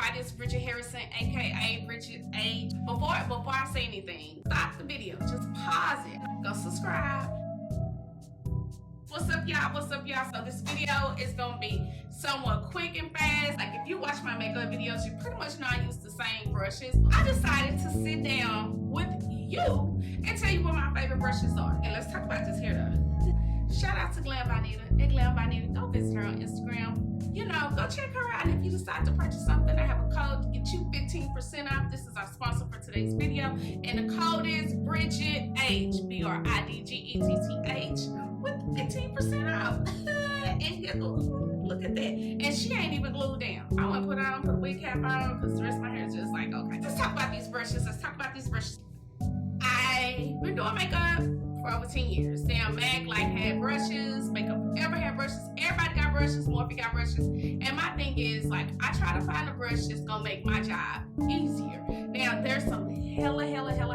everybody, it's Bridgett Harrison, aka Bridgett H. Before I say anything, stop the video, just pause it, go subscribe. What's up, y'all? What's up, y'all? So this video is gonna be somewhat quick and fast. Like, if you watch my makeup videos, you pretty much know I use the same brushes. I decided to sit down with you and tell you what my favorite brushes are. And let's talk about this here though. Shout out to Glam by Nita and Glam by Nita. Go visit her on Instagram. You know, go check her out. And if you decide to purchase something, I have a code to get you 15% off. This is our sponsor for today's video. And the code is Bridgett H, BRIDGETTH, with 15% off. And look at that. And she ain't even glued down. I want to put a wig cap on because the rest of my hair is just like, okay. Let's talk about these brushes. I've been doing makeup for over 10 years. Damn, Mac had brushes, makeup ever had brushes. Everybody got brushes, Morphe got brushes. And my thing is, like, I try to find a brush that's gonna make my job easier. Now, there's some hella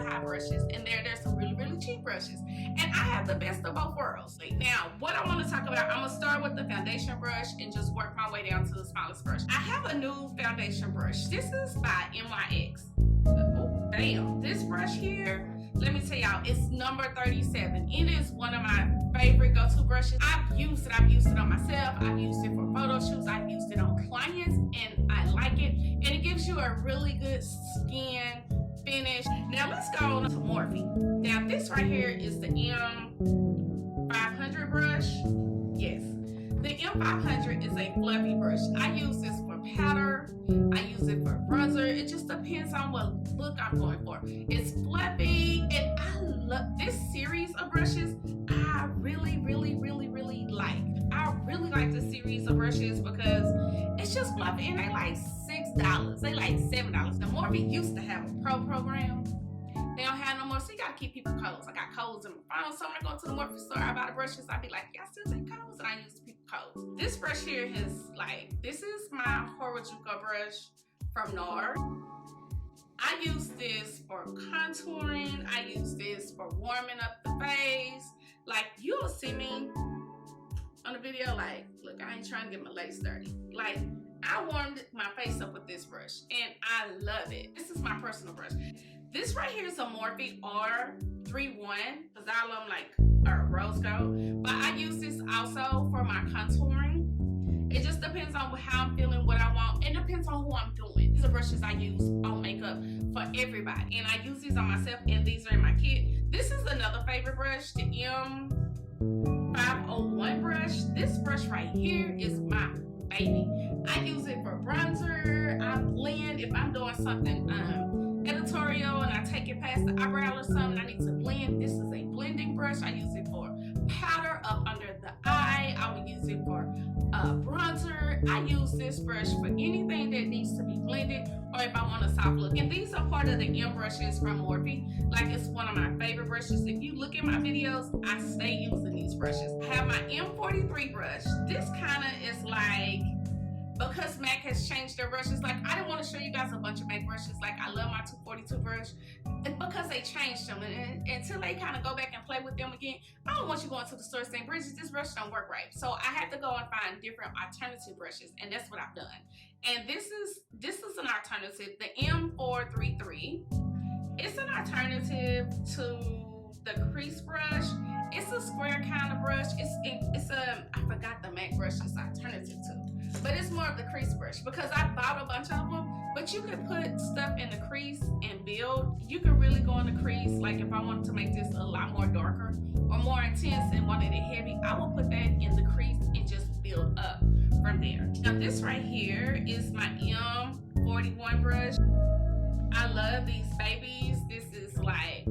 high brushes, and there's some really cheap brushes. And I have the best of both worlds. Now, what I want to talk about, I'm gonna start with the foundation brush and just work my way down to the smallest brush. I have a new foundation brush. This is by Nyx. Oh, damn, this brush here, let me tell y'all, it's number 37. It is one of my favorite go-to brushes. I've used it on myself. I've used it for photo shoots. I've used it on clients, and I like it. And it gives you a really good skin finish. Now let's go on to Morphe. Now this right here is the M500 brush. Yes, the M500 is a fluffy brush. I use this for powder. I use it for bronzer. It just depends on what look I'm going for. It's fluffy, and I love this series of brushes. I really like. I really like this series of brushes because it's just fluffy, and they like $6. They like $7. Now Morphe used to have a pro program. They don't have no more, so you gotta keep people codes. I got codes in my phone, so when I go to the Morphe store, I buy the brushes. I be like, y'all still take codes? And I use people codes. This brush here is like, this is my xoxo brush from Nars. I use this for contouring. I use this for warming up the face. Like, you'll see me on the video, like, look, I ain't trying to get my legs dirty. Like, I warmed my face up with this brush, and I love it. This is my personal brush. This right here is a Morphe R31, because all of them like are rose gold. But I use this also for my contouring. It just depends on how I'm feeling, what I want. It depends on who I'm doing. These are brushes I use on makeup for everybody. And I use these on myself, and these are in my kit. This is another favorite brush, the M501 brush. This brush right here is my baby. I use it for bronzer. I blend if I'm doing something editorial and I take it past the eyebrow or something, I need to blend. This is a blending brush. I use it for powder up under the eye. I would use it for bronzer. I use this brush for anything that needs to be blended, or if I want a soft look. And these are part of the M brushes from Morphe. Like, it's one of my favorite brushes. If you look at my videos, I stay using these brushes. I have my M43 brush. This kind of is like, because MAC has changed their brushes, like, I didn't want to show you guys a bunch of MAC brushes. Like, I love my 242 brush, and because they changed them, and until they kind of go back and play with them again, I don't want you going to the store saying, Bridgett, this brush don't work right. So I had to go and find different alternative brushes, and that's what I've done. And this is an alternative, the M433. It's an alternative to the crease brush. It's a square kind of brush. It's a, I forgot the MAC brush it's alternative to, but it's more of the crease brush because I bought a bunch of them. But you can put stuff in the crease and build. You can really go in the crease. Like, if I wanted to make this a lot more darker or more intense and wanted it heavy, I will put that in the crease and just build up from there. Now this right here is my M41 brush. I love these babies. This is like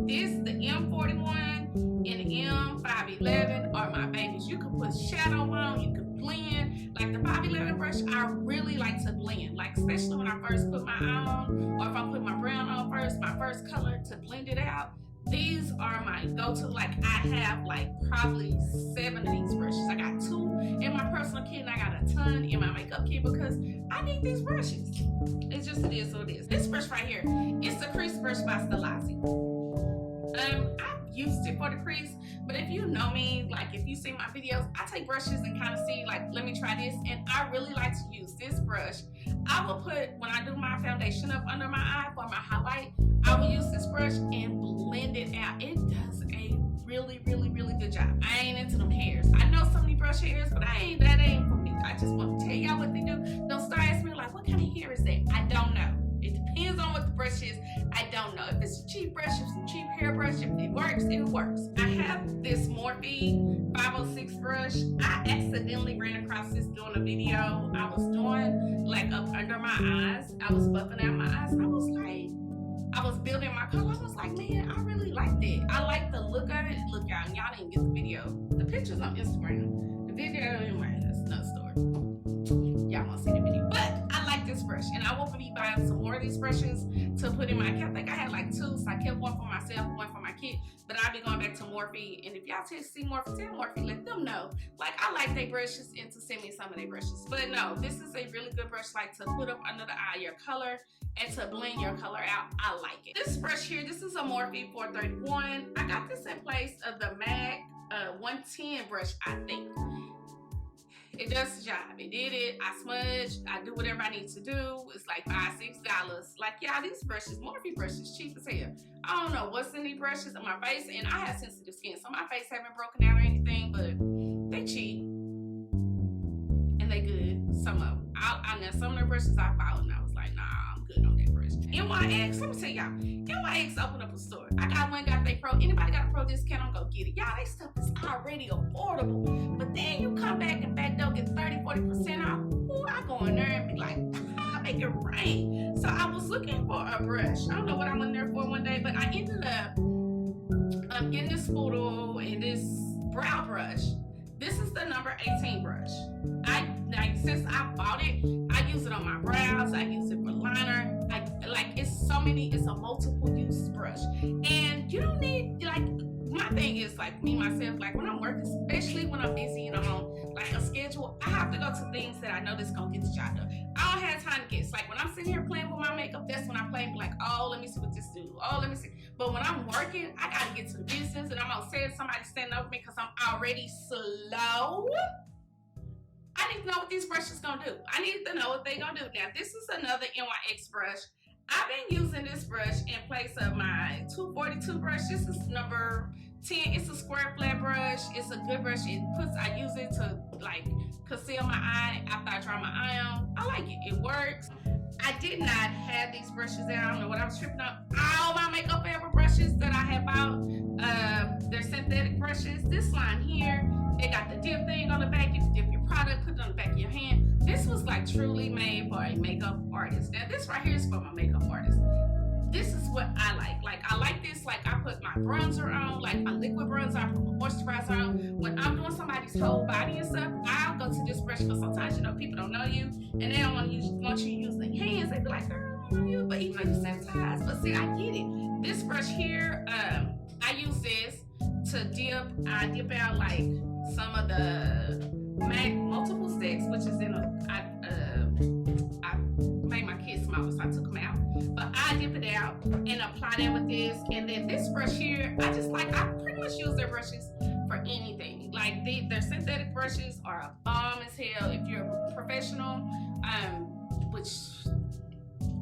this, the M41 and the M511 are my babies. You can put shadow on, you can blend. Like the 511 brush, I really like to blend. Like, especially when I first put my eye on, or if I put my brown on first, my first color to blend it out. These are my go-to. Like, I have like probably 7 of these brushes. I got 2 in my personal kit, and I got a ton in my makeup kit because I need these brushes. It is what it is. This brush right here, it's the crease brush by Stilazzi. I've used it for the crease, but if you know me, like if you see my videos, I take brushes and kind of see, like, let me try this, and I really like to use this brush. I will put, when I do my foundation up under my eye for my highlight, I will use this brush and blend it out. It does a really, really, really good job. I ain't into them hairs. I know so many brush hairs, but that ain't for me. I just want to tell y'all what they do. Don't start asking me like, what kind of hair is that? I don't know. It depends on what the brush is. I don't know. If it's a cheap brush, if it's a cheap hair brush, if it works, it works. I have this Morphe 506 brush. I accidentally ran across this doing a video. I was doing like up under my eyes. I was buffing out my eyes. And I was like, I was building my color. I was like, man, I really like that. I like the look of it. Look, y'all didn't get the video. The picture's on Instagram. The video, anyway, that's another story. Y'all won't see the video. But I like this brush, and I will be buying some more of these brushes to put in my account. I think I had like 2, so I kept one for myself, one for my kid. But I'll be going back to Morphe, and if y'all see Morphe, tell Morphe, let them know. Like, I like their brushes and to send me some of their brushes. But no, this is a really good brush, like to put up under the eye your color and to blend your color out. I like it. This brush here, this is a Morphe 431. I got this in place of the MAC 110 brush, I think. It does the job. It did it. I smudged. I do whatever I need to do. It's like $5, $6. Like, y'all, these brushes, Morphe brushes, cheap as hell. I don't know what's in these brushes on my face, and I have sensitive skin, so my face haven't broken out or anything, but they cheap. And they good. Some of them. Now some of the brushes I bought, and I was like, nah, I'm good on that brush. NYX, let me tell y'all, NYX opened up a store. I got one, got they pro. Anybody got a pro discount, I'm gonna get it. Y'all, they stuff is already affordable. But then you come back and back door, get 30, 40% off. Ooh, I go in there and be like, I make it rain. So I was looking for a brush. I don't know what I went there for one day, but I ended up getting this Spoodle and this brow brush. This is the number 18 brush. Since I bought it, I use it on my brows. I use it for liner. It's a multiple use brush. And you don't need, like, my thing is, like, me, myself, like, when I'm working, especially when I'm busy and I'm on, like, a schedule, I have to go to things that I know that's gonna get the job done. I don't have time to guess. Like, when I'm sitting here playing with my makeup, that's when I play and be like, oh, let me see what this do. Oh, let me see. But when I'm working, I gotta get to the business, and I'm gonna say somebody standing over me because I'm already slow. I need to know what these brushes gonna do. I need to know what they gonna do. Now, this is another NYX brush. I've been using this brush in place of my 242 brush. This is number 10. It's a square flat brush. It's a good brush. I use it to, like, conceal my eye after I dry my eye on. I like it. It works. I did not have these brushes there. I don't know what I was tripping up. All my Makeup Forever brushes that I have bought, they're synthetic brushes. This line here, it got the dip thing on the back. You can dip your product, put it on the back of your hand. This was like truly made for a makeup artist. Now this right here is for my makeup artist. This is what I like. Like, I like this. Like, I put my bronzer on, like my liquid bronzer, I put my moisturizer on. When I'm doing somebody's whole body and stuff, I'll go to this brush because sometimes, you know, people don't know you and they don't want you to use their hands. They be like, girl, I don't know you, but even though you sanitize. But see, I get it. This brush here, I use this to dip. I dip out like some of the MAC multiple sticks, which is in I made my kids small, so I took them out. But I dip it out and apply that with this. And then this brush here, I pretty much use their brushes for anything. Like, their synthetic brushes are a bomb as hell if you're a professional, which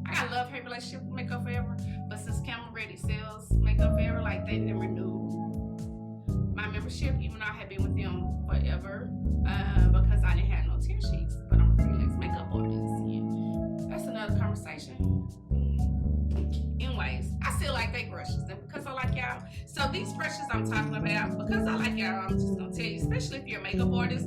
I got a love-hate relationship with Makeup Forever, but since Camel Ready sells Makeup Forever, like, they didn't renew my membership, even though I had been with them forever, because I didn't have no tear sheets, but I'm a freelance makeup artist. Yeah. That's another conversation. Anyways, I still like they brushes, and because I like y'all, so these brushes I'm talking about, because I like y'all, I'm just gonna tell you, especially if you're a makeup artist,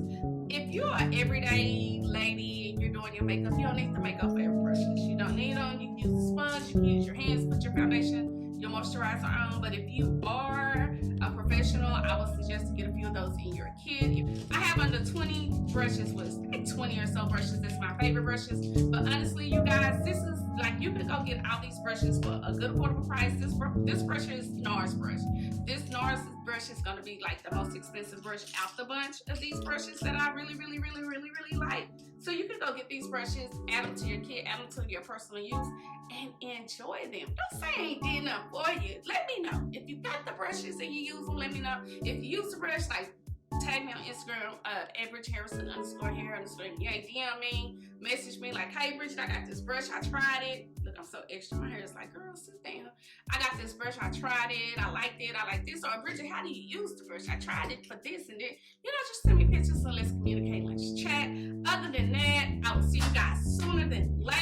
if you're an everyday lady and you're doing your makeup, you don't need the Makeup Forever brushes. You don't need them. You can use a sponge, you can use your hands, put your foundation, your moisturizer on. But if you are a professional, I would suggest to get a few of those in your kit. I have under 20 brushes, like 20 or so brushes. That's my favorite brushes. But honestly, you guys, this is like, you can go get all these brushes for a good affordable price. This brush is Nars brush. This Nars brush is gonna be like the most expensive brush out the bunch of these brushes that I really like. So you can go get these brushes, add them to your kit, add them to your personal use, and enjoy them. Don't say I ain't did nothing for you. Let me know. If you got the brushes and you use them, let me know. If you use the brush, like, tag me on Instagram at Bridgett_Harrison_hair_. Yeah, DM me, message me like, hey Bridgett, I got this brush, I tried it. Look, I'm so extra. My hair is like, girl, sit down. I got this brush, I tried it, I liked it, I like this. Or Bridgett, how do you use the brush? I tried it for this and that. You know, just send me pictures and let's communicate, let's chat. Other than that, I will see you guys sooner than later.